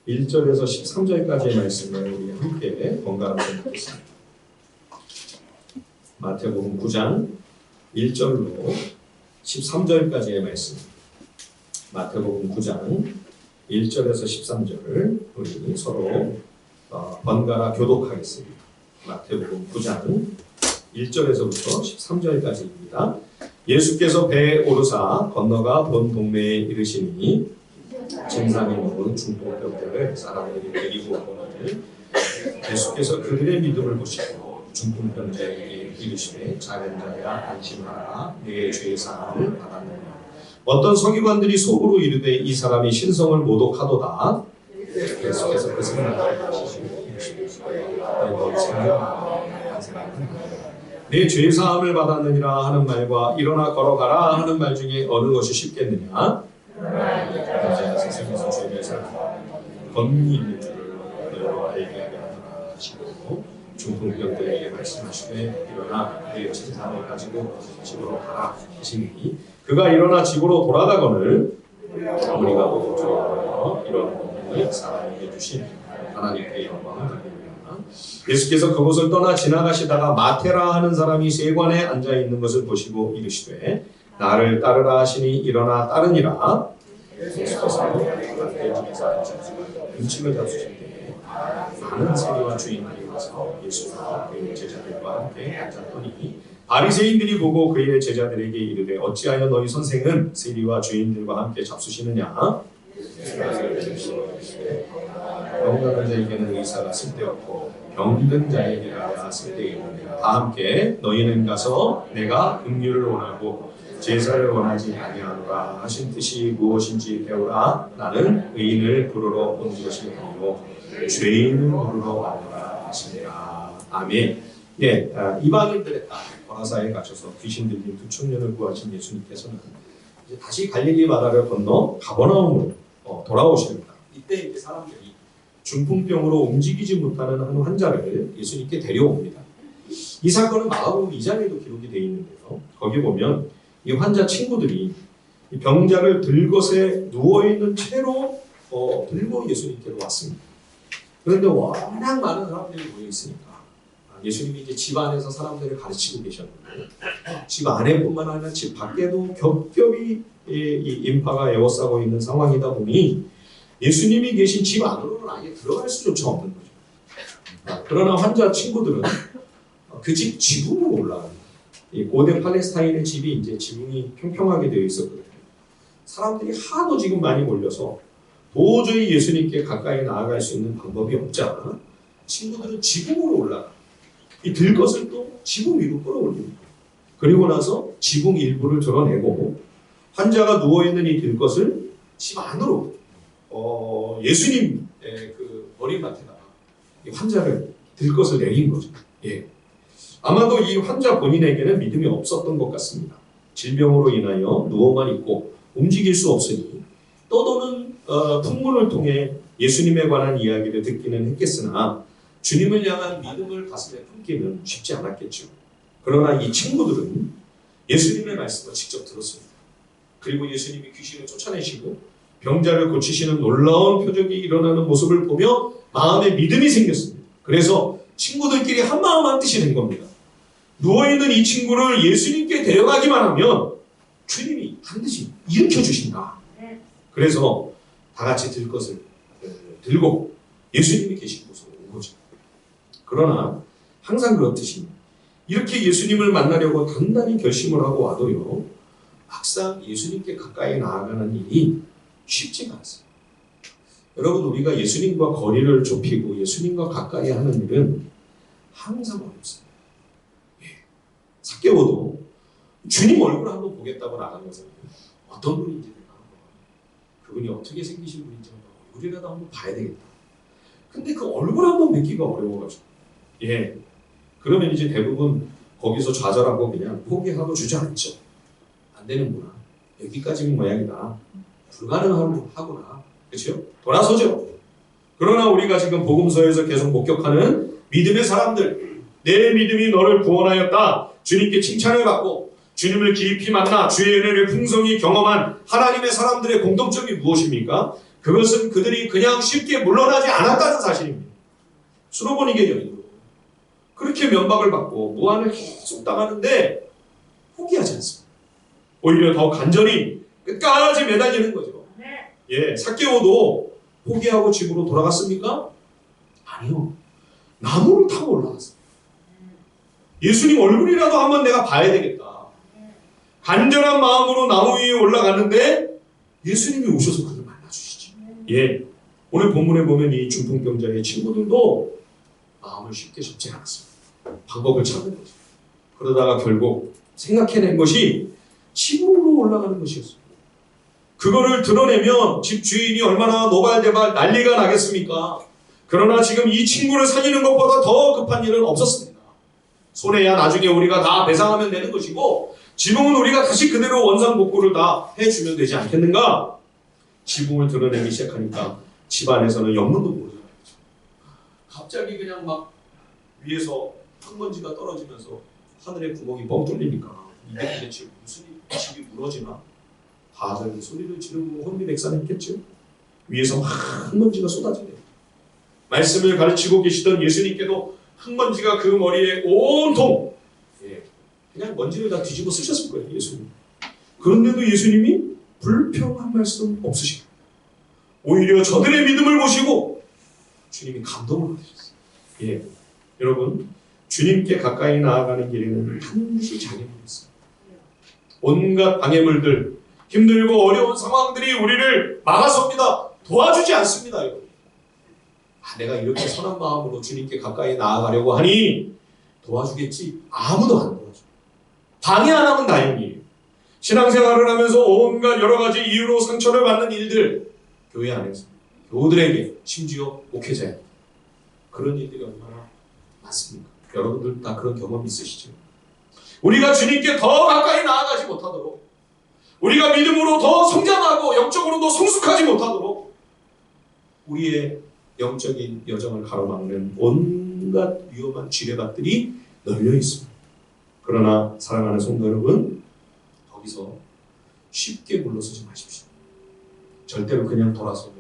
1절에서 13절까지의 말씀을 우리 함께 번갈아 보겠습니다. 마태복음 9장 1절로 13절까지의 말씀. 마태복음 9장 1절에서 13절을 우리 서로 번갈아 교독하겠습니다. 마태복음 9장 1절에서부터 13절까지입니다. 예수께서 배에 오르사 건너가 본 동네에 이르시니 증상이 먹은 중풍병자를 사람들이 데리고 오거늘 예수께서 그들의 믿음을 보시고 중풍병자에게 이르시되 작은 자야 안심하라 내 죄 사함을 받았느냐. 어떤 서기관들이 속으로 이르되 이 사람이 신성을 모독하도다. 예수께서 그 생각을 하시고 내 죄 사함을 받았느니라 하는 말과 일어나 걸어가라 하는 말 중에 어느 것이 쉽겠느냐? 세상에서 죄를 사하고 권위 있는 줄을 너희로 알게 하게 하노라 하시고 중풍병들에게 말씀하시되 일어나 내 죄 사함을 가지고 집으로 가라 하시니 그가 일어나 집으로 돌아가거늘 우리가 보고 주여 이런 복음을 사람에게 주신 하나님께 영광을 드립니다. 예수께서 그곳을 떠나 지나가시다가 마테라 하는 사람이 세관에 앉아 있는 것을 보시고 이르시되 나를 따르라 하시니 일어나 따르니라. 예수께서 음식을 잡수실 때 많은 세리와 주인들이 와서 예수와 그의 제자들과 함께 앉았더니 바리새인들이 보고 그의 제자들에게 이르되 어찌하여 너희 선생은 세리와 주인들과 함께 잡수시느냐? 병든 자에게는 의사가 쓸데없고 병든 자에게라 쓸데있느니라. 다 함께 너희는 가서 내가 긍휼을 원하고 제사를 원하지 아니하노라 하신 뜻이 무엇인지 배우라. 나는 의인을 부르러 온 것이 아니고 죄인을 부르러 왔노라 하시니라. 아멘. 예, 이방인들의 딸 거라사에 갇혀서 귀신 들린 두 청년을 구하신 예수님께서는 이제 다시 갈릴리 바다를 건너 가버나움으로 돌아오십니다. 이때 이제 사람들이 중풍병으로 움직이지 못하는 한 환자를 예수님께 데려옵니다. 이 사건은 마가복음 2장에도 기록이 되어 있는데요. 거기 보면 이 환자 친구들이 이 병자를 들것에 누워있는 채로 들고 예수님께로 왔습니다. 그런데 워낙 많은 사람들이 모여 있으니까 예수님이 이제 집 안에서 사람들을 가르치고 계셨는데 집 안에뿐만 아니라 집 밖에도 겹겹이 이 인파가 에워싸고 있는 상황이다 보니 예수님이 계신 집 안으로는 아예 들어갈 수조차 없는 거죠. 그러나 환자 친구들은 그 집 지붕으로 올라갑니다. 이 고대 팔레스타인의 집이 이제 지붕이 평평하게 되어 있었거든요. 사람들이 하도 지금 많이 몰려서 도저히 예수님께 가까이 나아갈 수 있는 방법이 없자 친구들은 지붕으로 올라가. 이 들것을 또 지붕 위로 끌어올립니다. 그리고 나서 지붕 일부를 드러내고 환자가 누워있는 이 들것을 집 안으로 예수님의 그 머리맡에다가 이 환자를 들것을 내린 거죠. 예. 아마도 이 환자 본인에게는 믿음이 없었던 것 같습니다. 질병으로 인하여 누워만 있고 움직일 수 없으니 떠도는 풍문을 통해 예수님에 관한 이야기를 듣기는 했겠으나 주님을 향한 믿음을 가슴에 품기는 쉽지 않았겠죠. 그러나 이 친구들은 예수님의 말씀을 직접 들었습니다. 그리고 예수님이 귀신을 쫓아내시고 병자를 고치시는 놀라운 표적이 일어나는 모습을 보며 마음에 믿음이 생겼습니다. 그래서 친구들끼리 한마음 한뜻이 된 겁니다. 누워있는 이 친구를 예수님께 데려가기만 하면 주님이 반드시 일으켜주신다. 그래서 다 같이 들 것을 들고 예수님이 계신 곳으로 온 거죠. 그러나 항상 그렇듯이 이렇게 예수님을 만나려고 단단히 결심을 하고 와도요, 막상 예수님께 가까이 나아가는 일이 쉽지가 않습니다. 여러분, 우리가 예수님과 거리를 좁히고 예수님과 가까이 하는 일은 항상 어렵습니다. 삭개오도 주님 얼굴 한번 보겠다고 나간 것은 어떤 분인지 내가 한번 그분이 어떻게 생기신 분인지 한번 얼굴이라도 한번 봐야 되겠다. 근데 그 얼굴 한번 뵙기가 어려워가지고 그러면 이제 대부분 거기서 좌절하고 그냥 포기하고 주저앉죠. 안 되는구나. 여기까지는 모양이다. 불가능하구나. 그렇죠? 돌아서죠. 그러나 우리가 지금 복음서에서 계속 목격하는 믿음의 사람들, 내 믿음이 너를 구원하였다. 주님께 칭찬을 받고 주님을 깊이 만나 주의 은혜를 풍성히 경험한 하나님의 사람들의 공통점이 무엇입니까? 그것은 그들이 그냥 쉽게 물러나지 않았다는 사실입니다. 수로보니 계정이도 그렇게 면박을 받고 무한을 계속 당하는데 포기하지 않습니다. 오히려 더 간절히 끝까지 매달리는 거죠. 예, 삭개오도 포기하고 집으로 돌아갔습니까? 아니요. 나무를 타고 올라갔어요. 예수님 얼굴이라도 한번 내가 봐야 되겠다. 간절한 마음으로 나무 위에 올라갔는데 예수님이 오셔서 그를 만나주시죠. 예, 오늘 본문에 보면 이 중풍병자의 친구들도 마음을 쉽게 접지 않았습니다. 방법을 찾는 거죠. 그러다가 결국 생각해낸 것이 집으로 올라가는 것이었습니다. 그거를 드러내면 집 주인이 얼마나 노발대발 난리가 나겠습니까? 그러나 지금 이 친구를 살리는 것보다 더 급한 일은 없었습니다. 손해야 나중에 우리가 다 배상하면 되는 것이고 지붕은 우리가 다시 그대로 원상복구를 다 해주면 되지 않겠는가? 지붕을 드러내기 시작하니까 집안에서는 영문도 모르잖아요. 갑자기 그냥 막 위에서 흙먼지가 떨어지면서 하늘에 구멍이 뻥 뚫리니까 이게 도대체 무슨 집이 무너지나? 다들 소리를 지르고 혼비백산했겠죠. 위에서 막 흙먼지가 쏟아지네요. 말씀을 가르치고 계시던 예수님께도 흙먼지가 그 머리에 온통 그냥 먼지를 다 뒤집어 쓰셨을 거예요. 예수님. 그런데도 예수님이 불평한 말씀 없으시고 오히려 저들의 믿음을 보시고 주님이 감동을 받으셨어요. 예, 여러분 주님께 가까이 나아가는 길에는 반드시 장애물이 있어요. 온갖 방해물들, 힘들고 어려운 상황들이 우리를 막아섭니다. 도와주지 않습니다. 여러분. 내가 이렇게 선한 마음으로 주님께 가까이 나아가려고 하니 도와주겠지. 아무도 안 도와줘. 방해 안 하면 다행이에요. 신앙생활을 하면서 온갖 여러 가지 이유로 상처를 받는 일들, 교회 안에서 교우들에게 심지어 목회자에 그런 일들이 얼마나 많습니까? 여러분들 다 그런 경험 있으시죠? 우리가 주님께 더 가까이 나아가지 못하도록, 우리가 믿음으로 더 성장하고 영적으로도 성숙하지 못하도록 우리의 영적인 여정을 가로막는 온갖 위험한 지뢰밭들이 널려 있습니다. 그러나 사랑하는 성도 여러분, 거기서 쉽게 물러서지 마십시오. 절대로 그냥 돌아서고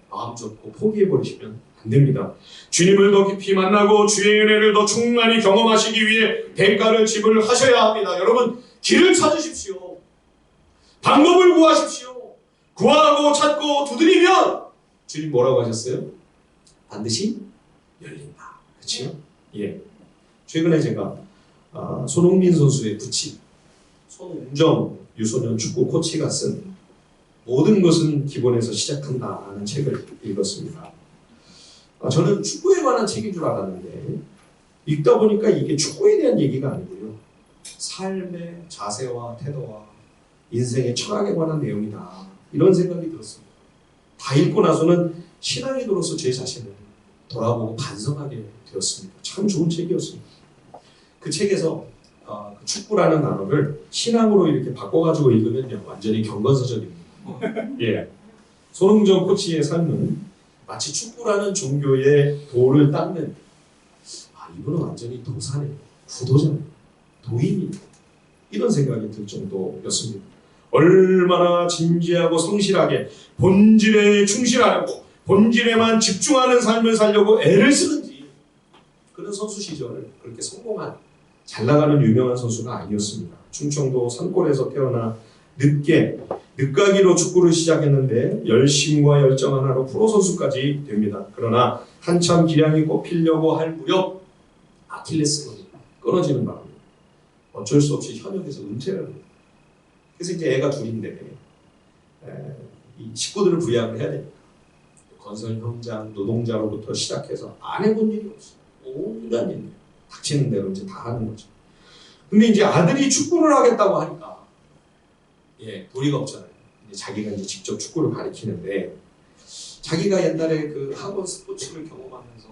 마음 접고 포기해버리시면 안 됩니다. 주님을 더 깊이 만나고 주의 은혜를 더 충만히 경험하시기 위해 대가를 지불하셔야 합니다. 여러분, 길을 찾으십시오. 방법을 구하십시오. 구하고 찾고 두드리면 주님 뭐라고 하셨어요? 반드시 열린다. 그렇죠? 예. 최근에 제가 손흥민 선수의 부친 손웅정 유소년 축구 코치가 쓴 모든 것은 기본에서 시작한다라는 책을 읽었습니다. 저는 축구에 관한 책인 줄 알았는데 읽다 보니까 이게 축구에 대한 얘기가 아니고요. 삶의 자세와 태도와 인생의 철학에 관한 내용이다. 이런 생각이 들었습니다. 다 읽고 나서는 신앙이 들어서 제 자신을 돌아보고 반성하게 되었습니다. 참 좋은 책이었습니다. 그 책에서 축구라는 단어를 신앙으로 이렇게 바꿔가지고 읽으면요, 완전히 경건서적입니다. 예, 손흥정 코치의 삶은 마치 축구라는 종교의 도를 닦는, 이분은 완전히 도사네, 구도자네, 도인이, 이런 생각이 들 정도였습니다. 얼마나 진지하고 성실하게 본질에 충실하려고, 본질에만 집중하는 삶을 살려고 애를 쓰는지, 그런 선수 시절을 그렇게 성공한, 잘 나가는 유명한 선수가 아니었습니다. 충청도 산골에서 태어나 늦가기로 축구를 시작했는데 열심과 열정 하나로 프로 선수까지 됩니다. 그러나 한참 기량이 꼽히려고 할 무렵 아킬레스건이 끊어지는 바람에 어쩔 수 없이 현역에서 은퇴를 합니다. 그래서 이제 애가 둘인데 이 식구들을 부양을 해야 되니까 건설 현장 노동자로부터 시작해서 안 해본 일이 없어요. 온갖 일 닥치는 대로 이제 다 하는 거죠. 근데 이제 아들이 축구를 하겠다고 하니까 도리가 없잖아요. 이제 자기가 이제 직접 축구를 가르치는데 자기가 옛날에 그 학원 스포츠를 경험하면서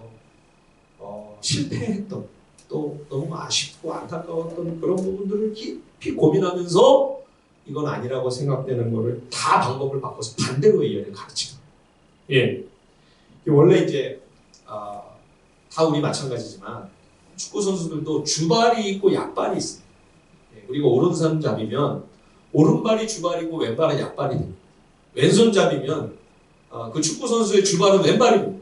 실패했던 또 너무 아쉽고 안타까웠던 그런 부분들을 깊이 고민하면서 이건 아니라고 생각되는 거를 다 방법을 바꿔서 반대로 얘를 가르치고 원래 이제 다 우리 마찬가지지만 축구 선수들도 주발이 있고 약발이 있습니다. 그리고 오른손잡이면 오른발이 주발이고 왼발은 약발이 됩니다. 왼손잡이면 그 축구 선수의 주발은 왼발입니다.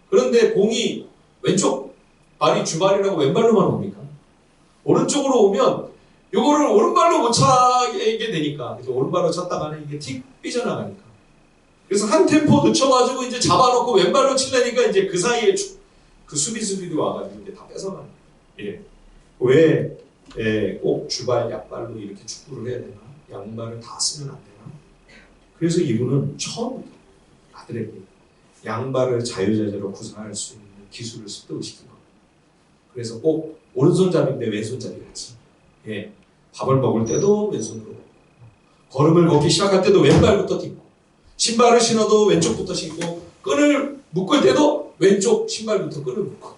그런데 공이 왼쪽 발이 주발이라고 왼발로만 옵니까? 오른쪽으로 오면 요거를 오른발로 못 차게 되니까, 그래서 오른발로 찼다가는 이게 틱 삐져나가니까. 그래서 한 템포 늦춰가지고 이제 잡아놓고 왼발로 치려니까 이제 그 사이에 그 수비수들이 와가지고 이제 다 뺏어가는 거예요. 예. 왜 꼭 주발, 약발로 이렇게 축구를 해야 되나? 양발을 다 쓰면 안 되나? 그래서 이분은 처음부터 아들에게 양발을 자유자재로 구사할 수 있는 기술을 습득시킨 겁니다. 그래서 꼭 오른손잡이인데 왼손잡이 같이. 예. 밥을 먹을 때도 왼손으로, 걸음을 걷기 시작할 때도 왼발부터 딛고, 신발을 신어도 왼쪽부터 신고, 끈을 묶을 때도 왼쪽 신발부터 끈을 묶고,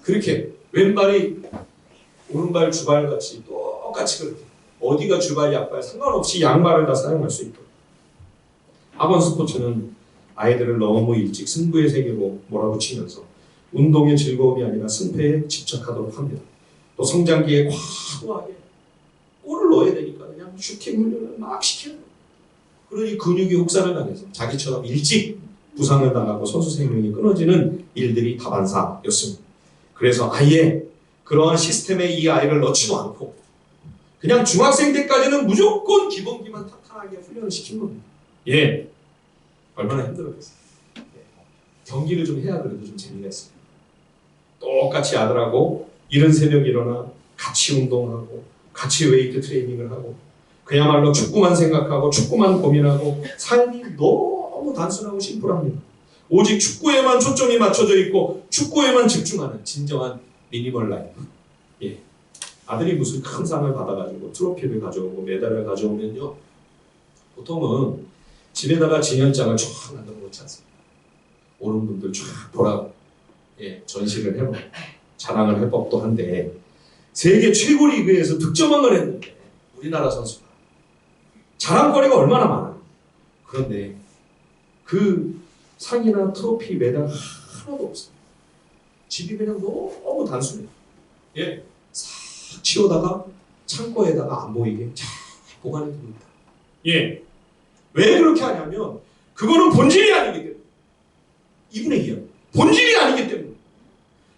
그렇게 왼발이 오른발 주발 같이 똑같이 그렇게 어디가 주발 약발 상관없이 양발을 다 사용할 수 있도록. 학원 스포츠는 아이들을 너무 일찍 승부의 세계로 몰아붙이면서 운동의 즐거움이 아니라 승패에 집착하도록 합니다. 또 성장기에 과도하게 골을 넣어야 되니까 그냥 슈팅 훈련을 막 시키는 거예요. 그러니 근육이 혹사를 당해서 자기처럼 일찍 부상을 당하고 선수 생명이 끊어지는 일들이 다반사였습니다. 그래서 아예 그러한 시스템에 이 아이를 넣지도 않고 그냥 중학생 때까지는 무조건 기본기만 탄탄하게 훈련을 시킨 겁니다. 예, 얼마나 힘들었겠어요. 예. 경기를 좀 해야 그래도 좀 재미가 있어요. 똑같이 아들하고 이른 새벽 일어나 같이 운동하고 같이 웨이트 트레이닝을 하고 그야말로 축구만 생각하고 축구만 고민하고 삶이 너무 단순하고 심플합니다. 오직 축구에만 초점이 맞춰져 있고 축구에만 집중하는 진정한 미니멀 라이프. 예. 아들이 무슨 큰 상을 받아가지고 트로피를 가져오고 메달을 가져오면요, 보통은 집에다가 진열장을 쫙 만들어 놓지 않습니다. 오는 분들 쫙 보라고, 예, 전시를 해보고 자랑을 할 법도 한데, 세계 최고 리그에서 득점왕을 했는데 우리나라 선수가 자랑거리가 얼마나 많아요. 그런데 그 상이나 트로피, 메달 하나도 없어요. 집이 그냥 너무 단순해요. 예, 싹 치우다가 창고에다가 안 보이게 잘 보관해 둡니다. 예, 왜 그렇게 하냐면 그거는 본질이 아니기 때문에. 이분의 이야기, 본질이 아니기 때문에.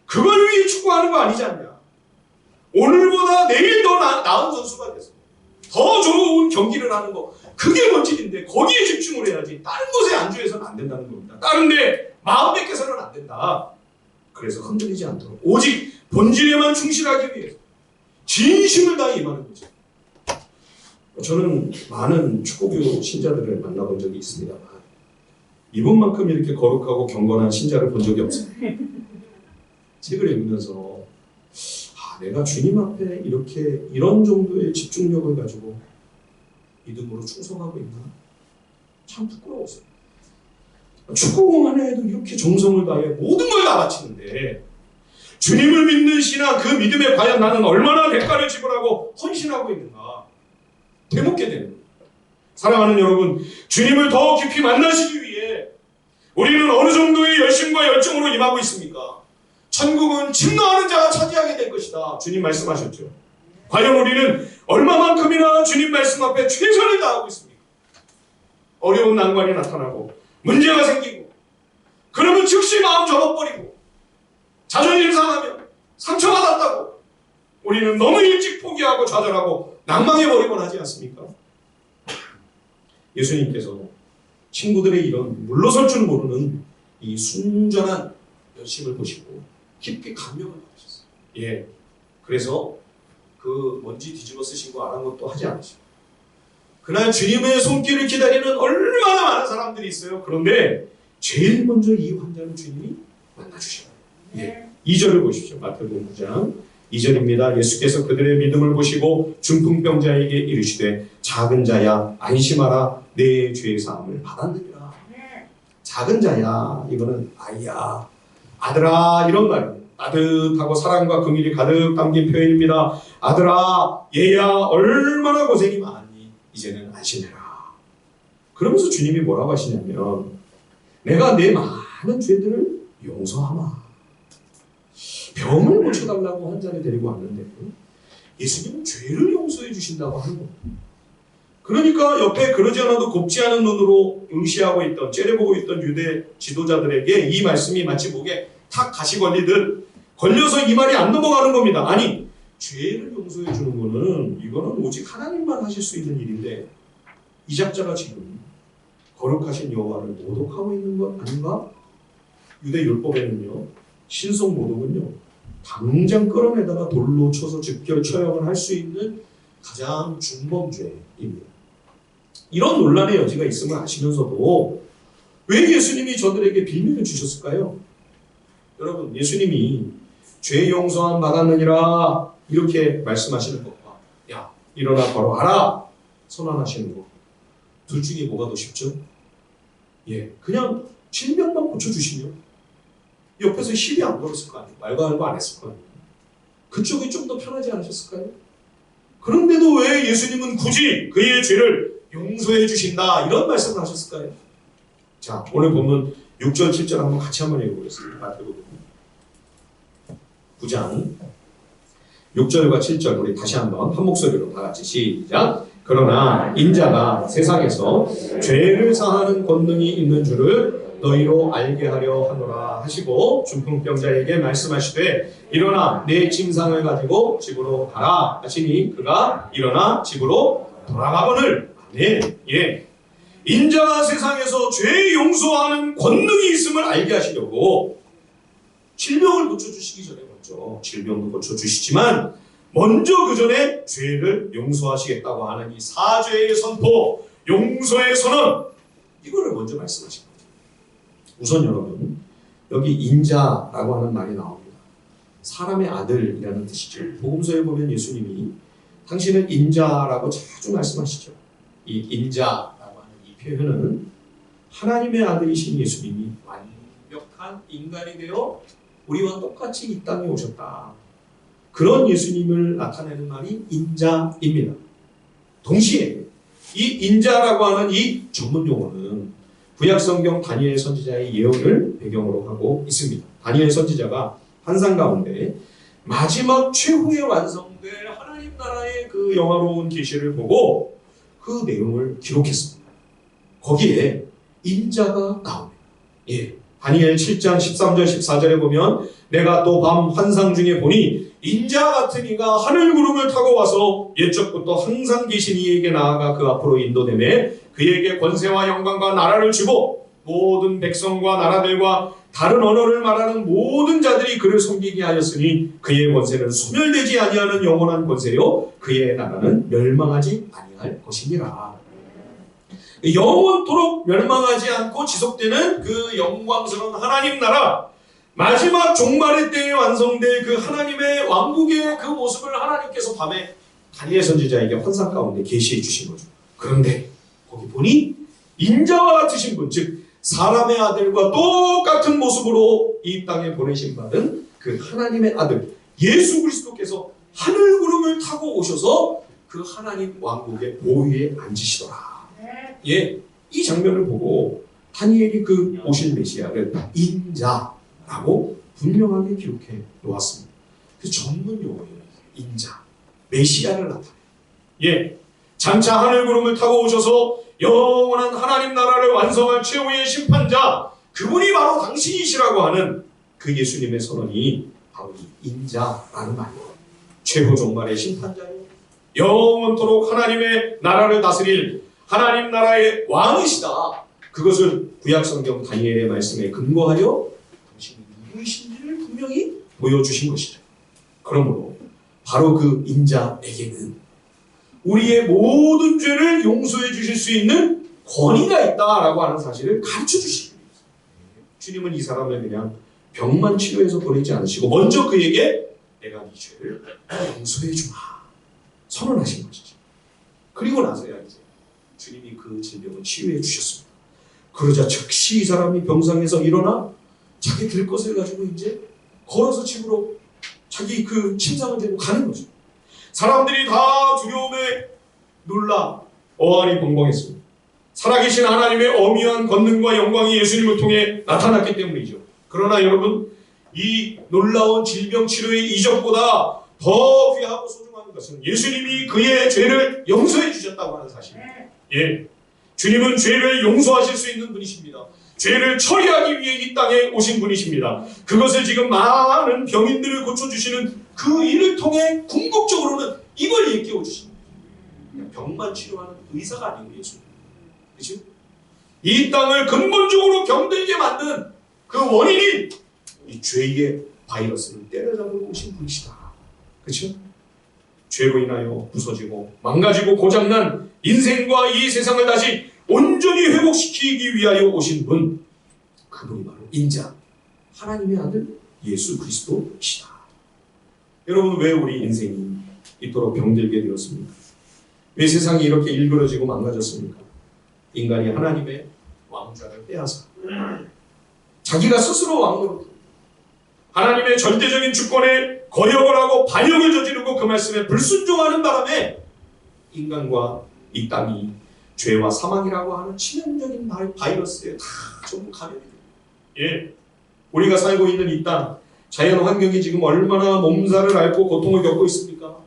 그걸 위해 축구하는 거 아니지 않냐. 오늘보다 내일 더 나은 선수가 돼서 더 좋은 경기를 하는 거, 그게 본질인데 거기에 집중을 해야지 다른 곳에 안주해서는 안 된다는 겁니다. 다른 데 마음 뺏겨서는 안 된다. 그래서 흔들리지 않도록 오직 본질에만 충실하기 위해서 진심을 다해 임하는 거죠. 저는 많은 축구교 신자들을 만나본 적이 있습니다만 이분만큼 이렇게 거룩하고 경건한 신자를 본 적이 없어요. 책을 읽으면서 내가 주님 앞에 이렇게 이런 정도의 집중력을 가지고 믿음으로 충성하고 있나? 참 부끄러웠어요. 축구공만 해도 이렇게 정성을 다해 모든 걸 다 바치는데 주님을 믿는 신앙, 그 믿음에 과연 나는 얼마나 대가를 지불하고 헌신하고 있는가 되묻게 되는 거예요. 사랑하는 여러분, 주님을 더 깊이 만나시기 위해 우리는 어느 정도의 열심과 열정으로 임하고 있습니까? 천국은 침노하는 자가 차지하게 될 것이다. 주님 말씀하셨죠. 과연 우리는 얼마만큼이나 주님 말씀 앞에 최선을 다하고 있습니까? 어려운 난관이 나타나고 문제가 생기고 그러면 즉시 마음 접어버리고 자존심 상하면 상처받았다고 우리는 너무 일찍 포기하고 좌절하고 낭망해버리곤 하지 않습니까? 예수님께서 친구들의 이런 물러설 줄 모르는 이 순전한 열심을 보시고 깊이 감명을 받으셨어요. 예, 그래서 그 먼지 뒤집어 쓰신 거 아랑곳도 하지 않으시고 그날 주님의 손길을 기다리는 얼마나 많은 사람들이 있어요. 그런데 제일 먼저 이 환자는 주님이 만나주셔요. 예, 2절을 보십시오. 마태복음 9장 2절입니다. 예수께서 그들의 믿음을 보시고 중풍병자에게 이르시되 작은 자야 안심하라 내 죄의 사함을 받았느니라. 작은 자야, 이거는 아이야, 아들아, 이런 말이에요. 따뜻하고 사랑과 긍휼이 가득 담긴 표현입니다. 아들아, 얘야, 얼마나 고생이 많니? 이제는 안심해라. 그러면서 주님이 뭐라고 하시냐면 내가 내 많은 죄들을 용서하마. 병을 고쳐달라고 환자를 데리고 왔는데 예수님은 죄를 용서해 주신다고 하는 겁니다. 그러니까 옆에 그러지 않아도 곱지 않은 눈으로 응시하고 있던, 째려보고 있던 유대 지도자들에게 이 말씀이 마치 목에 탁 가시 걸리듯 걸려서 이 말이 안 넘어가는 겁니다. 아니, 죄를 용서해 주는 거는 이거는 오직 하나님만 하실 수 있는 일인데 이 작자가 지금 거룩하신 여호와를 모독하고 있는 것 아닌가? 유대 율법에는요, 신성 모독은요, 당장 끌어내다가 돌로 쳐서 즉결 처형을 할 수 있는 가장 중범죄입니다. 이런 논란의 여지가 있음을 아시면서도 왜 예수님이 저들에게 비밀을 주셨을까요? 여러분, 예수님이 죄 용서함 받았느니라 이렇게 말씀하시는 것과 야, 일어나 걸어가라 선언하시는 것, 둘 중에 뭐가 더 쉽죠? 예, 그냥 질병만 고쳐주시면 옆에서 시비 안 걸었을 거 아니에요. 말과 알고 안 했을 거 아니에요. 그쪽이 좀 더 편하지 않으셨을까요? 그런데도 왜 예수님은 굳이 그의 죄를 용서해 주신다 이런 말씀을 하셨을까요? 자, 오늘 본문 6절 7절 한번 같이 한번 읽어보겠습니다. 마태복음 9장 6절과 7절 우리 다시 한번 한 목소리로 다 같이 시작. 그러나 인자가 세상에서 죄를 사하는 권능이 있는 줄을 너희로 알게 하려 하노라 하시고 중풍병자에게 말씀하시되 일어나 내 침상을 가지고 집으로 가라 하시니 그가 일어나 집으로 돌아가거늘. 아멘. 예. 인자가 세상에서 죄 용서하는 권능이 있음을 알게 하시려고 질병을 고쳐주시기 전에 먼저 질병도 고쳐주시지만 먼저 그 전에 죄를 용서하시겠다고 하는 이 사죄의 선포, 용서의 선언, 이거를 먼저 말씀하신 거예요. 우선 여러분, 여기 인자라고 하는 말이 나옵니다. 사람의 아들이라는 뜻이죠. 복음서에 보면 예수님이 당신은 인자라고 자주 말씀하시죠. 이 인자라고 하는 이 표현은 하나님의 아들이신 예수님이 완벽한 인간이 되어 우리와 똑같이 이 땅에 오셨다. 그런 예수님을 나타내는 말이 인자입니다. 동시에 이 인자라고 하는 이 전문 용어는 구약성경 다니엘 선지자의 예언을 배경으로 하고 있습니다. 다니엘 선지자가 환상 가운데 마지막 최후에 완성될 하나님 나라의 그 영화로운 계시를 보고 그 내용을 기록했습니다. 거기에 인자가 나옵니다. 예, 다니엘 7장 13절 14절에 보면 내가 또 밤 환상 중에 보니 인자 같은 이가 하늘 구름을 타고 와서 옛적부터 항상 계신 이에게 나아가 그 앞으로 인도되매 그에게 권세와 영광과 나라를 주고 모든 백성과 나라들과 다른 언어를 말하는 모든 자들이 그를 섬기게 하였으니 그의 권세는 소멸되지 아니하는 영원한 권세요 그의 나라는 멸망하지 아니할 것이니라. 영원토록 멸망하지 않고 지속되는 그 영광스러운 하나님 나라, 마지막 종말의 때에 완성될 그 하나님의 왕국의 그 모습을 하나님께서 밤에 다니엘 선지자에게 환상 가운데 계시해 주신 거죠. 그런데 거기 보니 인자와 같으신 분, 즉 사람의 아들과 똑같은 모습으로 이 땅에 보내신 받은 그 하나님의 아들 예수 그리스도께서 하늘 구름을 타고 오셔서 그 하나님 왕국의 보위에 앉으시더라. 예, 이 장면을 보고 다니엘이 그 오실 메시아를 인자라고 분명하게 기록해 놓았습니다. 그 전문 용어예요. 인자, 메시아를 나타내요. 예, 장차 하늘 구름을 타고 오셔서 영원한 하나님 나라를 완성할 최후의 심판자, 그분이 바로 당신이시라고 하는 그 예수님의 선언이 바로 이 인자라는 말이에요. 최후 종말의 심판자예요. 영원토록 하나님의 나라를 다스릴 하나님 나라의 왕이시다. 그것을 구약성경 다니엘의 말씀에 근거하여 당신이 누구이신지를 분명히 보여주신 것이죠. 그러므로 바로 그 인자에게는 우리의 모든 죄를 용서해 주실 수 있는 권위가 있다라고 하는 사실을 가르쳐 주시기 위해서 주님은 이 사람을 그냥 병만 치료해서 보내지 않으시고 먼저 그에게 내가 네 죄를 용서해 주마 선언하신 것이죠. 그리고 나서야 이제 주님이 그 질병을 치유해 주셨습니다. 그러자 즉시 이 사람이 병상에서 일어나 자기 들 것을 가지고 이제 걸어서 집으로 자기 그 침상을 들고 가는 거죠. 사람들이 다 두려움에 놀라 어안이 벙벙했습니다. 살아계신 하나님의 어미한 권능과 영광이 예수님을 통해 나타났기 때문이죠. 그러나 여러분, 이 놀라운 질병 치료의 이적보다 더 귀하고 소중한 것, 것은 예수님이 그의 죄를 용서해 주셨다고 하는 사실입니다. 예, 주님은 죄를 용서하실 수 있는 분이십니다. 죄를 처리하기 위해 이 땅에 오신 분이십니다. 그것을 지금 많은 병인들을 고쳐주시는 그 일을 통해 궁극적으로는 이걸 일깨워 주십니다. 병만 치료하는 의사가 아니고 예수님. 그렇죠? 이 땅을 근본적으로 병들게 만든 그 원인인 이 죄의 바이러스를 때려잡으러 오신 분이시다. 그렇죠? 죄로 인하여 부서지고 망가지고 고장난 인생과 이 세상을 다시 온전히 회복시키기 위하여 오신 분, 그분이 바로 인자 하나님의 아들 예수 그리스도이시다. 여러분, 왜 우리 인생이 이토록 병들게 되었습니까? 왜 세상이 이렇게 일그러지고 망가졌습니까? 인간이 하나님의 왕좌를 빼앗아 자기가 스스로 왕으로 하나님의 절대적인 주권에 거역을 하고 반역을 저지르고 그 말씀에 불순종하는 바람에 인간과 이 땅이 죄와 사망이라고 하는 치명적인 바이러스에 다 전부 감염이 됩니다. 예, 우리가 살고 있는 이 땅, 자연 환경이 지금 얼마나 몸살을 앓고 고통을 겪고 있습니까?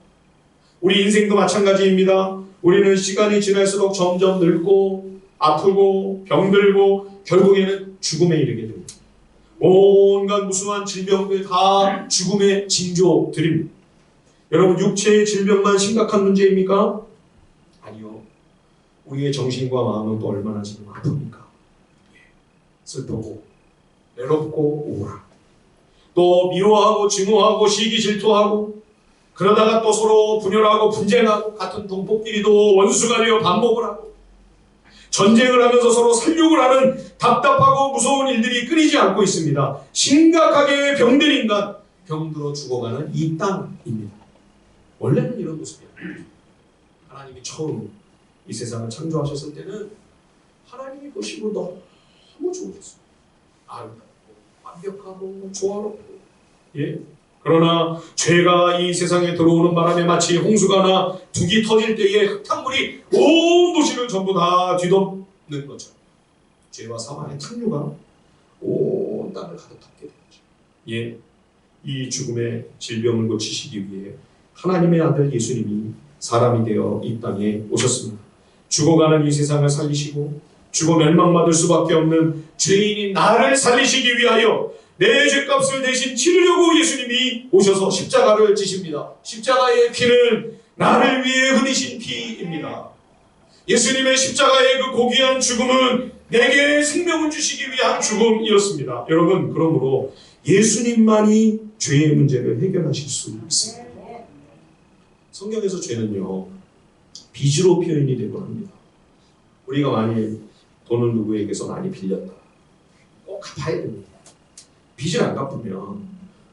우리 인생도 마찬가지입니다. 우리는 시간이 지날수록 점점 늙고 아프고 병들고 결국에는 죽음에 이르게 됩니다. 온갖 무수한 질병들 다 죽음의 징조들입니다. 여러분, 육체의 질병만 심각한 문제입니까? 아니요. 우리의 정신과 마음은 또 얼마나 지금 아픕니까? 슬프고 외롭고 우울하고 또 미워하고 증오하고 시기 질투하고 그러다가 또 서로 분열하고 분쟁하고 같은 동포끼리도 원수가 되어 반목을 하고 전쟁을 하면서 서로 살육을 하는 답답하고 무서운 일들이 끊이지 않고 있습니다. 심각하게 병든 인간, 병들어 죽어가는 이 땅입니다. 원래는 이런 모습이에요. 하나님이 처음 이 세상을 창조하셨을 때는 하나님이 보시고 너무 좋으셨어요. 아름답고 완벽하고 조화롭고. 예. 그러나 죄가 이 세상에 들어오는 바람에 마치 홍수가 나 둑이 터질 때에 흙탕물이 온 도시를 전부 다 뒤덮는 것처럼 죄와 사망의 탕류가 온 땅을 가득 덮게 되죠. 예, 이 죽음의 질병을 고치시기 위해 하나님의 아들 예수님이 사람이 되어 이 땅에 오셨습니다. 죽어가는 이 세상을 살리시고 죽어 멸망받을 수밖에 없는 죄인인 나를 살리시기 위하여 내 죄값을 대신 치르려고 예수님이 오셔서 십자가를 지십니다. 십자가의 피는 나를 위해 흘리신 피입니다. 예수님의 십자가의 그 고귀한 죽음은 내게 생명을 주시기 위한 죽음이었습니다. 여러분, 그러므로 예수님만이 죄의 문제를 해결하실 수 있습니다. 성경에서 죄는요, 빚으로 표현이 되곤 합니다. 우리가 만일 돈을 누구에게서 많이 빌렸다, 꼭 갚아야 됩니다. 빚을 안 갚으면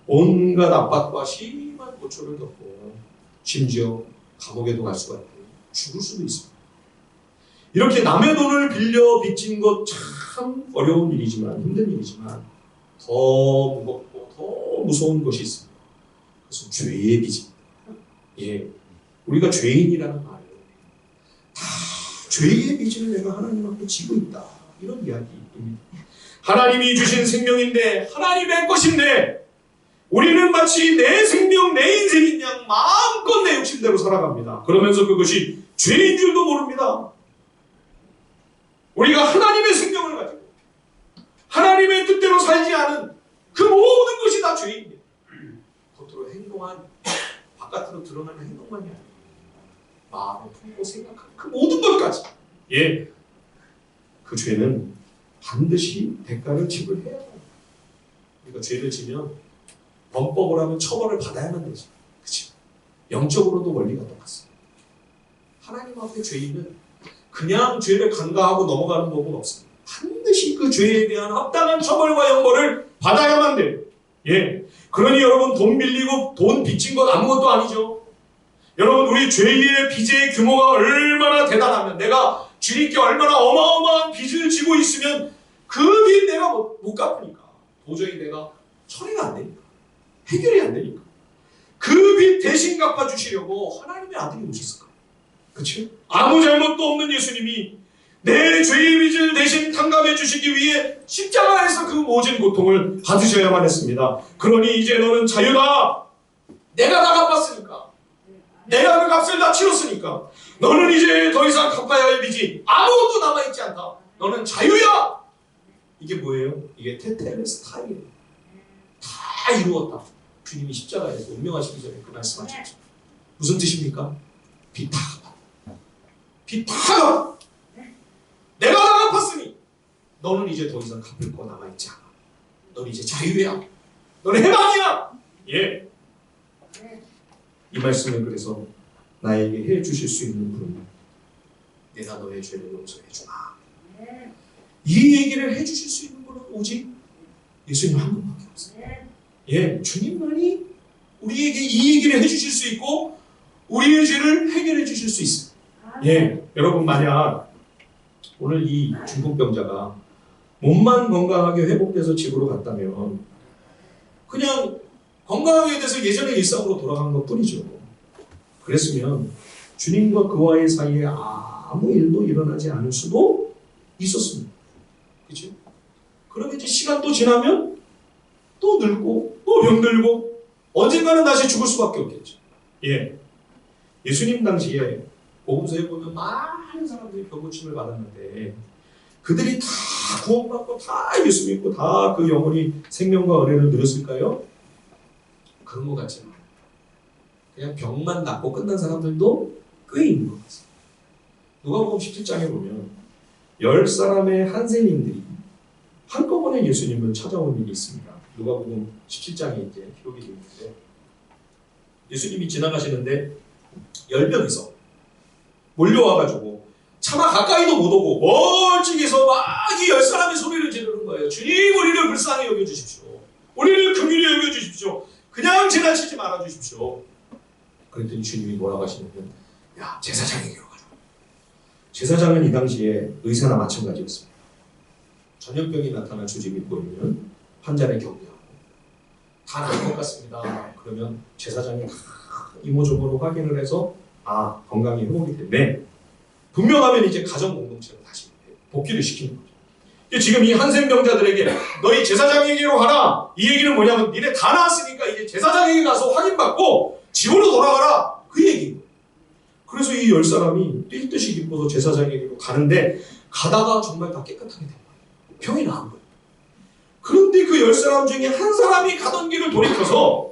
온갖 압박과 심한 고초를 겪고 심지어 감옥에도 갈 수가 있고 죽을 수도 있습니다. 이렇게 남의 돈을 빌려 빚진 것 참 어려운 일이지만, 힘든 일이지만 더 무겁고 더 무서운 것이 있습니다. 그것은 죄의 빚입니다. 예, 우리가 죄인이라는 말을 다 죄의 빚을 내가 하나님 앞에 지고 있다, 이런 이야기입니다. 하나님이 주신 생명인데, 하나님의 것인데 우리는 마치 내 생명, 내 인생인 양 마음껏 내 욕심대로 살아갑니다. 그러면서 그것이 죄인 줄도 모릅니다. 우리가 하나님의 생명을 가지고 하나님의 뜻대로 살지 않은 그 모든 것이 다 죄입니다. 겉으로 행동한, 바깥으로 드러나는 행동만이 아니에요. 마음에 품고 생각하는 그 모든 것까지. 예, 그 죄는 반드시 대가를 지불해야 해요. 그러니까 죄를 지면 범법을 하면 처벌을 받아야만 되죠. 그렇죠? 영적으로도 원리가 똑같습니다. 하나님 앞에 죄인은 그냥 죄를 간과하고 넘어가는 법은 없습니다. 반드시 그 죄에 대한 합당한 처벌과 형벌을 받아야만 돼요. 예, 그러니 여러분, 돈 빌리고 돈 빚진 것 아무것도 아니죠. 여러분, 우리 죄의 빚의 규모가 얼마나 대단하면, 내가 주님께 얼마나 어마어마한 빚을 지고 있으면 그 빚 내가 못 갚으니까, 도저히 내가 처리가 안 되니까, 해결이 안 되니까 그 빚 대신 갚아주시려고 하나님의 아들이 오셨을까? 그렇죠? 아무 잘못도 없는 예수님이 내 죄의 빚을 대신 탕감해 주시기 위해 십자가에서 그 모진 고통을 받으셔야만 했습니다. 그러니 이제 너는 자유다. 내가 다 갚았으니까 내가 그 값을 다 치렀으니까 너는 이제 더 이상 갚아야 할 빚이 아무것도 남아있지 않다. 너는 자유야. 이게 뭐예요? 이게 테텔레스타이예요. 다 이루었다. 주님이 십자가에서 운명하시기 전에 그 말씀하셨죠. 무슨 뜻입니까? 빚 다 갚아. 빚 다 갚아. 내가 다 갚았으니 너는 이제 더 이상 갚을 거 남아있지 않아. 너는 이제 자유야. 너는 해방이야. 예. 이 말씀을 그래서 나에게 해주실 수 있는 분은 내가 너의 죄를 용서해주마. 이 얘기를 해주실 수 있는 분은 오직 예수님 한 분밖에 없어요. 예, 주님만이 우리에게 이 얘기를 해주실 수 있고 우리의 죄를 해결해 주실 수 있어요. 예, 여러분 만약 오늘 이 중풍병자가 몸만 건강하게 회복돼서 집으로 갔다면 그냥 건강하게 돼서 예전의 일상으로 돌아간 것 뿐이죠. 그랬으면 주님과 그와의 사이에 아무 일도 일어나지 않을 수도 있었습니다. 그렇죠? 그러면 이제 시간도 지나면 또 늙고 또 병들고 언젠가는 다시 죽을 수밖에 없겠죠. 예. 예수님 당시에 복음서에 보면 많은 사람들이 병고침을 받았는데 그들이 다 구원받고 다 예수 믿고 다 그 영혼이 생명과 은혜를 누렸을까요? 그런 것 같지 않아요. 그냥 병만 낫고 끝난 사람들도 꽤 있는 것 같습니다. 누가복음 17장에 보면 10사람의 한세님들이 한꺼번에 예수님을 찾아온 일이 있습니다. 누가복음 17장에 이제 기록이 되어 있는데 예수님이 지나가시는데 10명이서 몰려와가지고 차마 가까이도 못 오고 멀찍이서 막 이 10사람이 소리를 지르는 거예요. 주님, 우리를 불쌍히 여겨주십시오. 우리를 긍휼히 여겨주십시오. 그냥 지나치지 말아주십시오. 그랬더니 주님이 뭐라고 하시냐면 야, 제사장에게로 가라. 제사장은 이 당시에 의사나 마찬가지였습니다. 전염병이 나타난 조짐이 보이면 환자를 격리하고 다 나은 것 같습니다. 그러면 제사장이 이모저모로 확인을 해서 아, 건강이 회복이 됐네. 분명하면 이제 가정 공동체로 다시 복귀를 시키는 거죠. 지금 이 한센병자들에게 너희 제사장에게로 가라. 이 얘기는 뭐냐면 니네 다 나았으니까 이제 제사장에게 가서 확인받고 집으로 돌아가라. 그 얘기예요. 그래서 이 10사람이 뛸 듯이 기뻐서 제사장에게로 가는데 가다가 정말 다 깨끗하게 된 거예요. 병이 나은 거예요. 그런데 그 10사람 중에 한 사람이 가던 길을 돌이켜서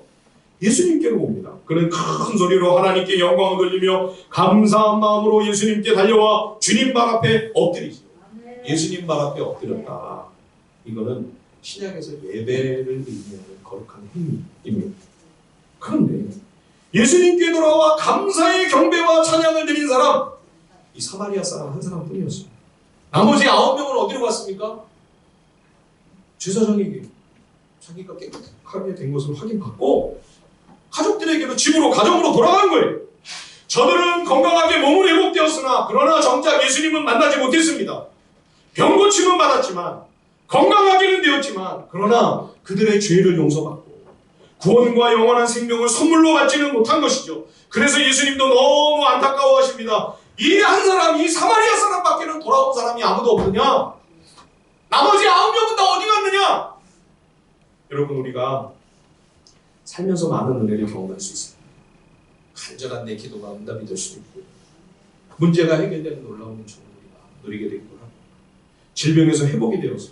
예수님께로 옵니다. 그는 큰 소리로 하나님께 영광을 돌리며 감사한 마음으로 예수님께 달려와 주님 발 앞에 엎드리죠. 예수님 발 앞에 엎드렸다. 이거는 신약에서 예배를 의미하는 거룩한 행위입니다. 그런데 예수님께 돌아와 감사의 경배와 찬양을 드린 사람, 이 사마리아 사람 한 사람뿐이었습니다. 나머지 9명은 어디로 갔습니까? 제사장에게 자기가 깨끗하게 된 것을 확인받고 가족들에게로 집으로 가정으로 돌아간 거예요. 저들은 건강하게 몸을 회복되었으나 그러나 정작 예수님은 만나지 못했습니다. 병고침은 받았지만 건강하기는 되었지만 그러나 그들의 죄를 용서받고 구원과 영원한 생명을 선물로 받지는 못한 것이죠. 그래서 예수님도 너무 안타까워하십니다. 이 한 사람, 이 사마리아 사람밖에는 돌아온 사람이 아무도 없느냐? 나머지 9명은 다 어디 갔느냐? 여러분, 우리가 살면서 많은 은혜를 경험할 수 있습니다. 간절한 내 기도가 응답이 될 수도 있고 문제가 해결되는 놀라운 은총을 우리가 누리게 되기도 하고 질병에서 회복이 되어서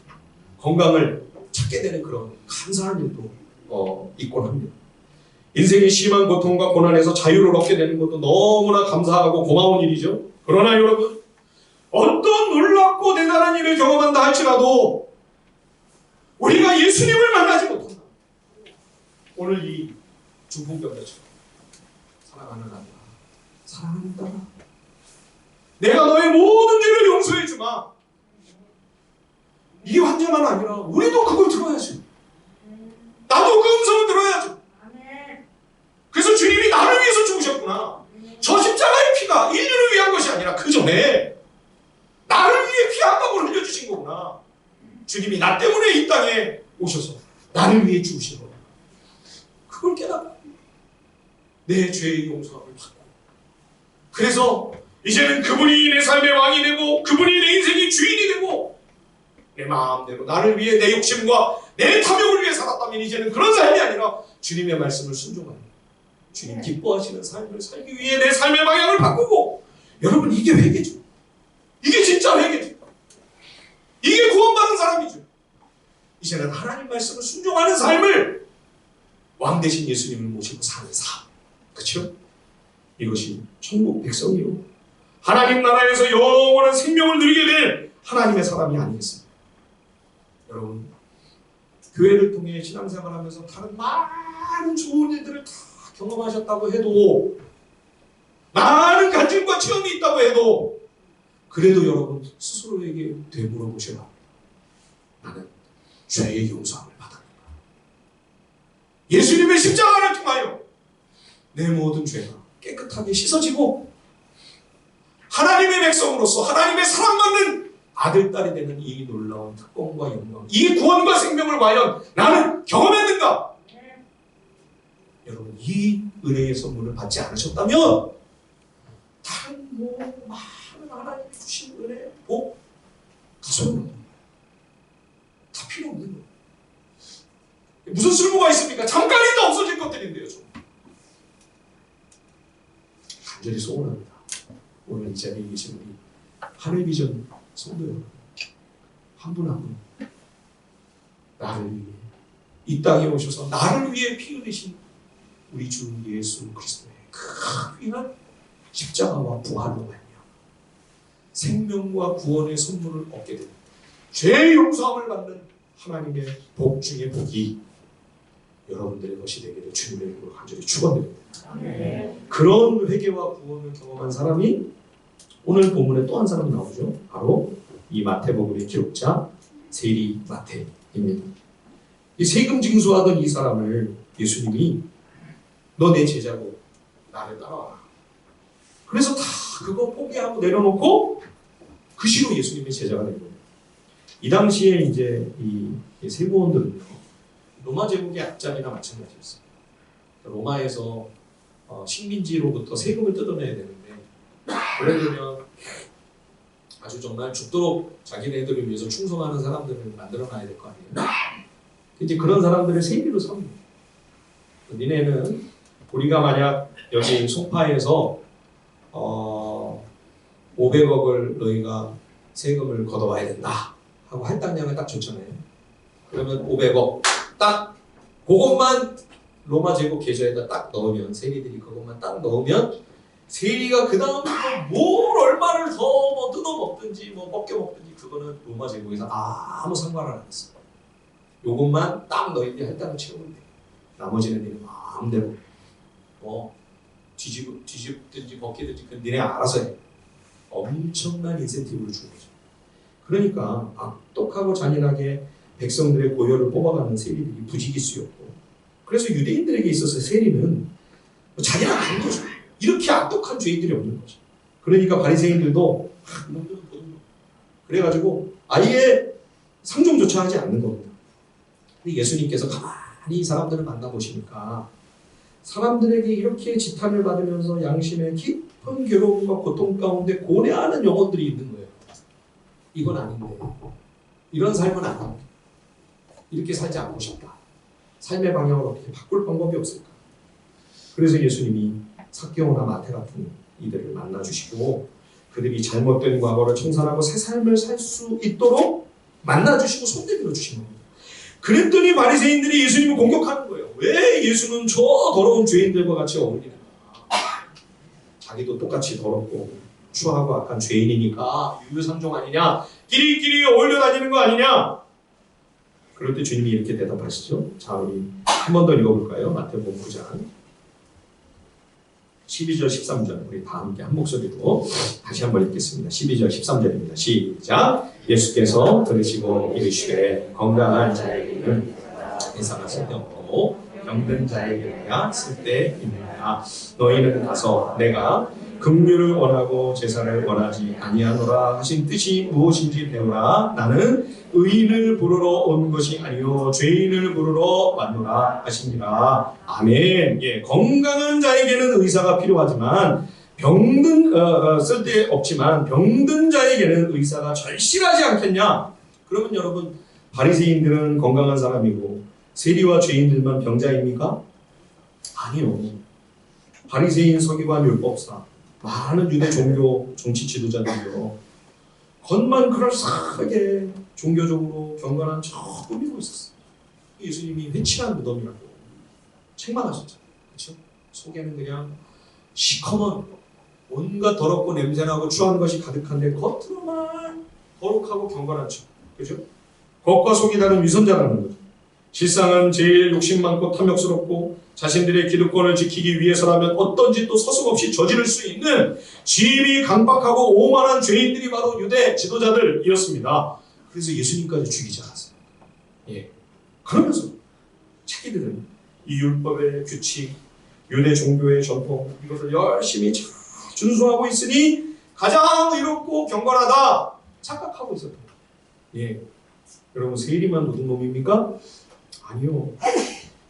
건강을 찾게 되는 그런 감사한 일도 있곤 합니다. 인생의 심한 고통과 고난에서 자유를 얻게 되는 것도 너무나 감사하고 고마운 일이죠. 그러나 여러분, 어떤 놀랍고 대단한 일을 경험한다 할지라도 우리가 예수님을 만나지 못한다. 오늘 이 중풍병자처럼 사랑하는 아들아, 사랑하는 딸아, 내가 너의 모든 죄를 용서해 주마. 이 환자만 아니라 우리도 그걸 들어야지. 나도 그 음성을 들어야죠. 그래서 주님이 나를 위해서 죽으셨구나. 저 십자가의 피가 인류를 위한 것이 아니라 그 전에 나를 위해 피 한 방울 흘려주신 거구나. 주님이 나 때문에 이 땅에 오셔서 나를 위해 죽으신 거구나. 그걸 깨닫고 내 죄의 용서함을 받고 그래서 이제는 그분이 내 삶의 왕이 되고 그분이 내 인생의 주인이 되고 내 마음대로 나를 위해 내 욕심과 내 탐욕을 위해 살았다면 이제는 그런 삶이 아니라 주님의 말씀을 순종하는 주님 기뻐하시는 삶을 살기 위해 내 삶의 방향을 바꾸고, 여러분 이게 회개죠. 이게 진짜 회개죠. 이게 구원받은 사람이죠. 이제는 하나님 말씀을 순종하는 삶을 왕 대신 예수님을 모시고 사는 삶. 그렇죠? 이것이 천국 백성이요, 하나님 나라에서 영원한 생명을 누리게 될 하나님의 사람이 아니겠습니까? 여러분, 교회를 통해 신앙생활하면서 다른 많은 좋은 일들을 다 경험하셨다고 해도, 많은 간증과 체험이 있다고 해도, 그래도 여러분 스스로에게 되물어보셔라. 나는 죄의 용서함을 받았는가? 예수님의 십자가를 통하여 내 모든 죄가 깨끗하게 씻어지고 하나님의 백성으로서 하나님의 사랑받는 아들, 딸이 되는 이 놀라운 특권과 영광, 이 구원과 생명을 과연 나는 경험했는가? 여러분, 이 은혜의 선물을 받지 않으셨다면 다른 많은 하나님이 주신 은혜, 복, 다 소용없는 거예요. 다 필요 없는 거예요. 무슨 쓸모가 있습니까? 잠깐 있다 없어질 것들인데요. 좀 간절히 소원합니다. 오늘 이 자리에 계신 우리 하늘비전 성도 여러분, 한 분 한 분 나를 위해 이 땅에 오셔서 나를 위해 피 흘리신 우리 주 예수 그리스도의 그 귀한 십자가와 부활로 말미암아 생명과 구원의 선물을 얻게 되는, 죄의 용서함을 받는 하나님의 복 중의 복이 여러분들의 것이 되기를 주님의 이름으로 간절히 축원드립니다. 그런 회개와 구원을 경험한 사람이 오늘 본문에 또 한 사람 나오죠. 바로 이 마태복음의 기록자 세리 마태입니다. 이 세금 징수하던 이 사람을 예수님이 너 내 제자고 나를 따라와라. 그래서 다 그거 포기하고 내려놓고 그 시로 예수님의 제자가 된 거예요. 이 당시에 이제 이 세부원들은요, 로마 제국의 앞장이나 마찬가지였어요. 로마에서 식민지로부터 세금을 뜯어내야 되는데, 원래는 아주 정말 죽도록 자기네들을 위해서 충성하는 사람들을 만들어놔야 될 거 아니에요. 이제 그런 사람들을 세리로 삼는 거예요. 니네는 우리가 만약 여기 송파에서 500억을 너희가 세금을 걷어와야 된다 하고 할당량을 딱 줬잖아요. 그러면 500억 딱 그것만 로마 제국 계좌에다 딱 넣으면, 세리들이 그것만 딱 넣으면 세리가 그 다음부터 뭘 얼마를 더 뭐 뜯어먹든지 뭐 벗겨먹든지 그거는 로마 제국에서 아무 상관을 안 했어요. 요것만 딱 너희들이 할당을 채우면 돼. 나머지는 니네 마음대로 뭐 뒤집든지 벗기든지 그건 니네 알아서 해. 엄청난 인센티브를 주는 거죠. 그러니까 악독하고 잔인하게 백성들의 고혈을 뽑아가는 세리들이 부지기수였고, 그래서 유대인들에게 있어서 세리는 자기랑 아닌 거죠. 이렇게 악독한 죄인들이 없는 거죠. 그러니까 바리새인들도 그래가지고 아예 상종조차 하지 않는 겁니다. 근데 예수님께서 가만히 이 사람들을 만나보시니까 사람들에게 이렇게 지탄을 받으면서 양심의 깊은 괴로움과 고통 가운데 고뇌하는 영혼들이 있는 거예요. 이건 아닌데, 이런 삶은 아닌데, 이렇게 살지 않고 싶다. 삶의 방향을 어떻게 바꿀 방법이 없을까? 그래서 예수님이 삭개오나 마태 같은 이들을 만나주시고 그들이 잘못된 과거를 청산하고 새 삶을 살 수 있도록 만나주시고 손대밀어 주신 겁니다. 그랬더니 바리새인들이 예수님을 공격하는 거예요. 왜 예수는 저 더러운 죄인들과 같이 어울리는가? 자기도 똑같이 더럽고 추하고 악한 죄인이니까 유유상종 아니냐? 끼리끼리 어울려 다니는 거 아니냐? 그럴 때 주님이 이렇게 대답하시죠. 자, 우리 한 번 더 읽어볼까요? 마태복음 9장 12절 13절 우리 다 함께 한 목소리로 다시 한번 읽겠습니다. 12절 13절입니다. 시작. 예수께서 들으시고 이르시되 건강한 자에게는 의사가 쓸데없고 병든 자에게야 쓸데있느니라. 너희는 가서 내가 긍휼을 원하고 제사를 원하지 아니하노라 하신 뜻이 무엇인지 배우라. 나는 의인을 부르러 온 것이 아니요 죄인을 부르러 왔노라 하시니라. 아멘. 예, 건강한 자에게는 의사가 필요하지만 쓸데없지만 병든 자에게는 의사가 절실하지 않겠냐? 그러면 여러분, 바리새인들은 건강한 사람이고 세리와 죄인들만 병자입니까? 아니요. 바리새인, 서기관, 율법사, 많은 유대 종교 정치 지도자들이요. 겉만 그럴싸하게 종교적으로 경건한 척 꾸미고 있었어요. 예수님이 회칠한 무덤이라고 책망하셨잖아요. 그렇죠? 속에는 그냥 시커먼 온갖 더럽고 냄새나고 추한 것이 가득한데 겉으로만 거룩하고 경건한 척. 그렇죠? 겉과 속이 다른 위선자라는 거죠. 실상은 제일 욕심 많고 탐욕스럽고 자신들의 기득권을 지키기 위해서라면 어떤 짓도 서슴없이 저지를 수 있는 지임이 강박하고 오만한 죄인들이 바로 유대 지도자들이었습니다. 그래서 예수님까지 죽이지 않았어요. 예. 그러면서 자기들은 이 율법의 규칙, 유대 종교의 전통 이것을 열심히 잘 준수하고 있으니 가장 의롭고 경건하다 착각하고 있었던 거예요. 예. 여러분 세리만 묻은 놈입니까? 아니요.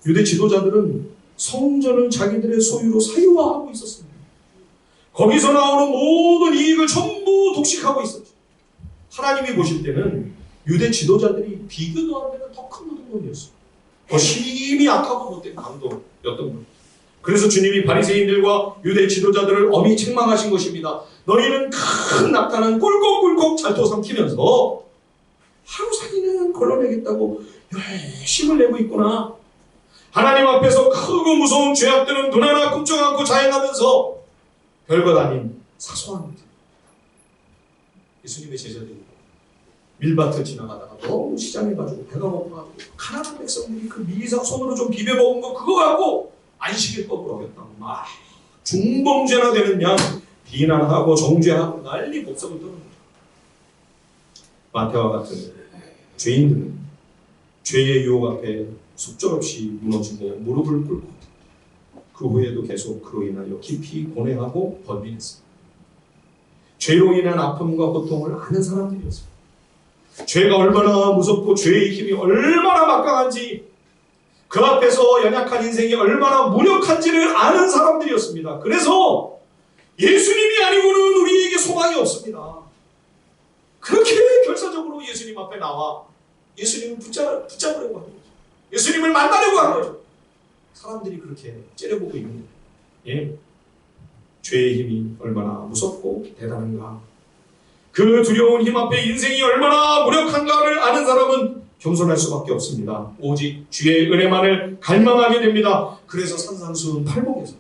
유대 지도자들은 성전을 자기들의 소유로 사유화하고 있었습니다. 거기서 나오는 모든 이익을 전부 독식하고 있었죠. 하나님이 보실 때는 유대 지도자들이 비교도 안 되는 더 큰 노동력이었어요. 더 심히 악하고 못된 강도였던 거예요. 그래서 주님이 바리새인들과 유대 지도자들을 엄히 책망하신 것입니다. 너희는 큰 낙타는 꿀꺽꿀꺽 잘도 삼키면서 하루살이는 걸러내겠다고 열심을 내고 있구나. 하나님 앞에서 크고 무서운 죄악들은 눈 하나 끔찍 않고 자행하면서 별것 아닌 사소한 일들. 예수님의 제자들이 밀밭을 지나가다가 너무 시장에 가지고 배가 고파가지고 가난한 백성들이 그 미리사 손으로 좀 비벼 먹은 거 그거 갖고 안식일법을 어겼다고 막 중범죄나 되는 양 비난하고 정죄하고 난리 법석을 떠는 거죠. 마태와 같은 죄인들은 죄의 유혹 앞에 속절없이 무너지고 무릎을 꿇고 그 후에도 계속 그로 인하여 깊이 고뇌하고 번민했습니다. 죄로 인한 아픔과 고통을 아는 사람들이었습니다. 죄가 얼마나 무섭고 죄의 힘이 얼마나 막강한지 그 앞에서 연약한 인생이 얼마나 무력한지를 아는 사람들이었습니다. 그래서 예수님이 아니고는 우리에게 소망이 없습니다. 그렇게 결사적으로 예수님 앞에 나와 예수님을 붙잡으려고 하는 거죠. 예수님을 만나려고 하는 거죠. 사람들이 그렇게 째려보고 있는 거예요. 예. 죄의 힘이 얼마나 무섭고 대단한가. 그 두려운 힘 앞에 인생이 얼마나 무력한가를 아는 사람은 겸손할 수밖에 없습니다. 오직 주의 은혜만을 갈망하게 됩니다. 그래서 산상수훈 팔복에서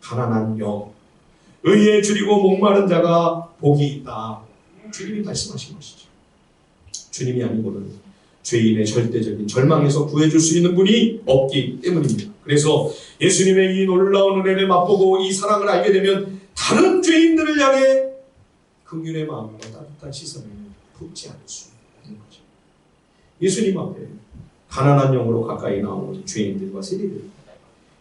가난한 영, 의에 줄이고 목마른 자가 복이 있다. 주님이 말씀하신 것이죠. 주님이 아니고는 죄인의 절대적인 절망에서 구해줄 수 있는 분이 없기 때문입니다. 그래서 예수님의 이 놀라운 은혜를 맛보고 이 사랑을 알게 되면 다른 죄인들을 향해 긍휼의 마음과 따뜻한 시선을 품지 않을 수 있는 거죠. 예수님 앞에 가난한 영으로 가까이 나오는 죄인들과 세리들,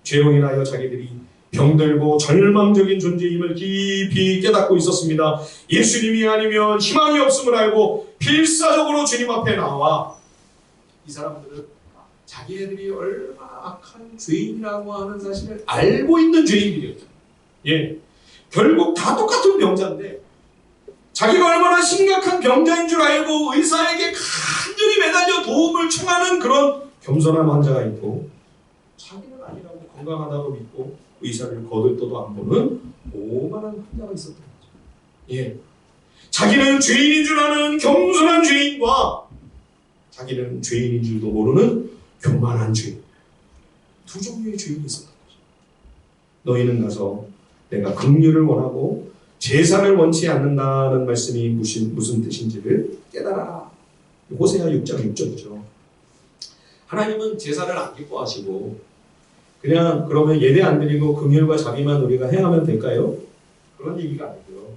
죄로 인하여 자기들이 병들고 절망적인 존재임을 깊이 깨닫고 있었습니다. 예수님이 아니면 희망이 없음을 알고 필사적으로 주님 앞에 나와 이 사람들은 자기네들이 얼마나 악한 죄인이라고 하는 사실을 알고 있는 죄인들이었죠. 예, 결국 다 똑같은 병자인데 자기가 얼마나 심각한 병자인 줄 알고 의사에게 간절히 매달려 도움을 청하는 그런 겸손한 환자가 있고 자기는 아니라고 건강하다고 믿고 의사를 거들떠도 안 보는 오만한 환자가 있었던 거죠. 예, 자기는 죄인인 줄 아는 겸손한 죄인과 자기는 죄인인 줄도 모르는 교만한 죄인, 두 종류의 죄인이 있었던 거죠. 너희는 가서 내가 긍휼을 원하고 제사를 원치 않는다는 말씀이 무슨 뜻인지를 깨달아라. 호세아 6장 6절이죠. 하나님은 제사를 안 기뻐하시고 그냥 그러면 예배 안 드리고 긍휼과 자비만 우리가 행하면 될까요? 그런 얘기가 아니고요.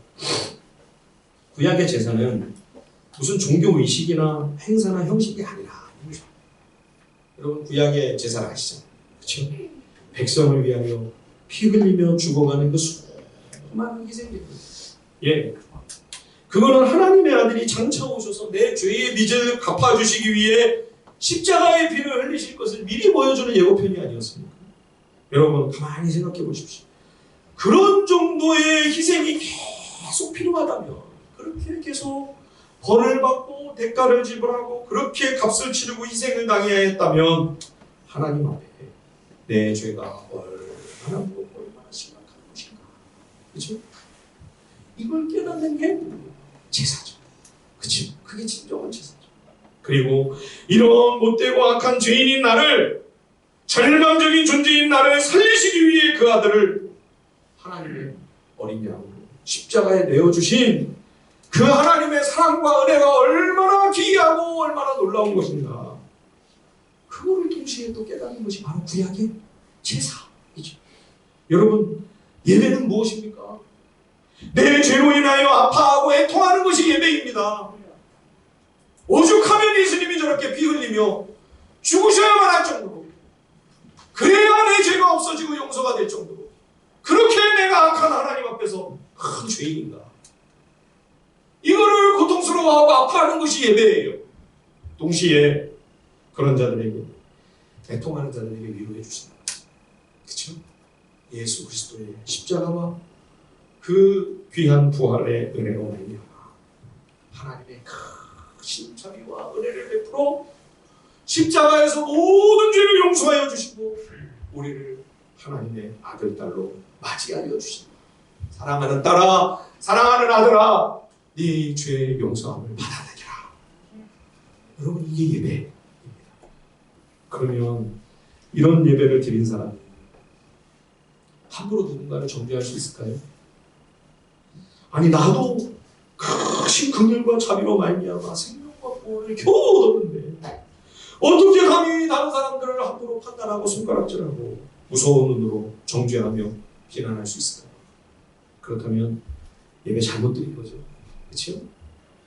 구약의 제사는 무슨 종교 의식이나 행사나 형식이 아니라 여러분 구약의 제사를 아시잖아요. 그렇죠? 백성을 위하여 피 흘리며 죽어가는 그 수많은 희생들. 예, 그거는 하나님의 아들이 장차 오셔서 내 죄의 빚을 갚아주시기 위해 십자가의 피를 흘리실 것을 미리 보여주는 예고편이 아니었습니까? 여러분 가만히 생각해 보십시오. 그런 정도의 희생이 계속 필요하다면 그렇게 계속 벌을 받고 대가를 지불하고 그렇게 값을 치르고 희생을 당해야 했다면 하나님 앞에 내 죄가 얼마나 무겁고 얼마나 그렇죠? 이걸 깨닫는 게 제사죠. 그렇죠? 그게 진정한 제사죠. 그리고 이런 못되고 악한 죄인인 나를, 절망적인 존재인 나를 살리시기 위해 그 아들을 하나님의 어린 양으로 십자가에 내어주신 그 하나님의 사랑과 은혜가 얼마나 귀하고 얼마나 놀라운 것인가, 그거를 동시에 또 깨닫는 것이 바로 구약의 제사이죠. 여러분, 예배는 무엇입니까? 내 죄로 인하여 아파하고 애통하는 것이 예배입니다. 오죽하면 예수님이 저렇게 피 흘리며 죽으셔야만 할 정도로, 그래야 내 죄가 없어지고 용서가 될 정도로, 그렇게 내가 악한 하나님 앞에서 큰 죄인인가, 이거를 고통스러워하고 아파하는 것이 예배예요. 동시에 그런 자들에게, 애통하는 자들에게 위로해 주신다. 그렇죠? 예수 그리스도의 십자가와 그 귀한 부활의 은혜로 말미암아 하나님의 큰 자비와 은혜를 베풀어 십자가에서 모든 죄를 용서하여 주시고 우리를 하나님의 아들, 딸로 맞이하여 주신다. 사랑하는 딸아, 사랑하는 아들아, 네 죄의 용서함을 받아들여라. 여러분, 이게 예배입니다. 그러면 이런 예배를 드린 사람 함부로 누군가를 정죄할 수 있을까요? 아니, 나도 크신 긍휼과 자비로 말미암아 생명과 구원을 겨우 얻었는데 어떻게 감히 다른 사람들을 함부로 판단하고 손가락질하고 무서운 눈으로 정죄하며 비난할 수 있을까요? 그렇다면 예배 잘못 드린 거죠. 그렇죠?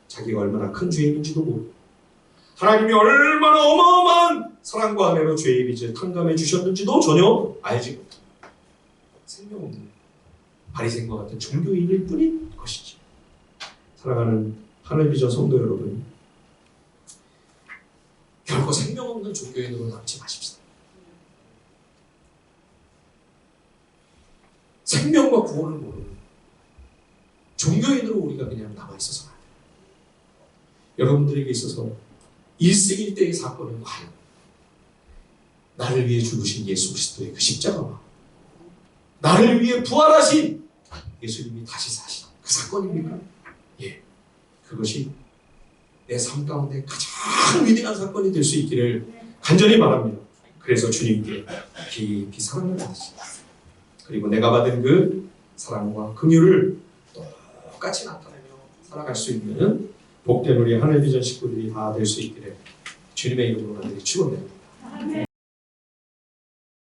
자기가 얼마나 큰 죄인인지도 모르고 하나님이 얼마나 어마어마한 사랑과 은혜로 죄의 빚을 탕감해 주셨는지도 전혀 알지 못합니다. 생명 없는 바리새인과 같은 종교인일 뿐인 것이지. 사랑하는 하늘비전 성도 여러분, 결코 생명 없는 종교인으로 남지 마십시다. 생명과 구원을 모르는 종교인으로 우리가 그냥 남아있어서는 안 돼요. 여러분들에게 있어서 일생일대의 사건은 과연 나를 위해 죽으신 예수 그리스도의 그 십자가와 나를 위해 부활하신 예수님이 다시 사신 그 사건입니까? 예, 그것이 내 삶 가운데 가장 위대한 사건이 될 수 있기를 간절히 바랍니다. 그래서 주님께 깊이 사랑을 받으시다. 그리고 내가 받은 그 사랑과 긍휼을 똑같이 나타내며 살아갈 수 있는 복된 우리 하늘비전 식구들이 다 될 수 있기를 주님의 이름으로 간절히 축원드립니다.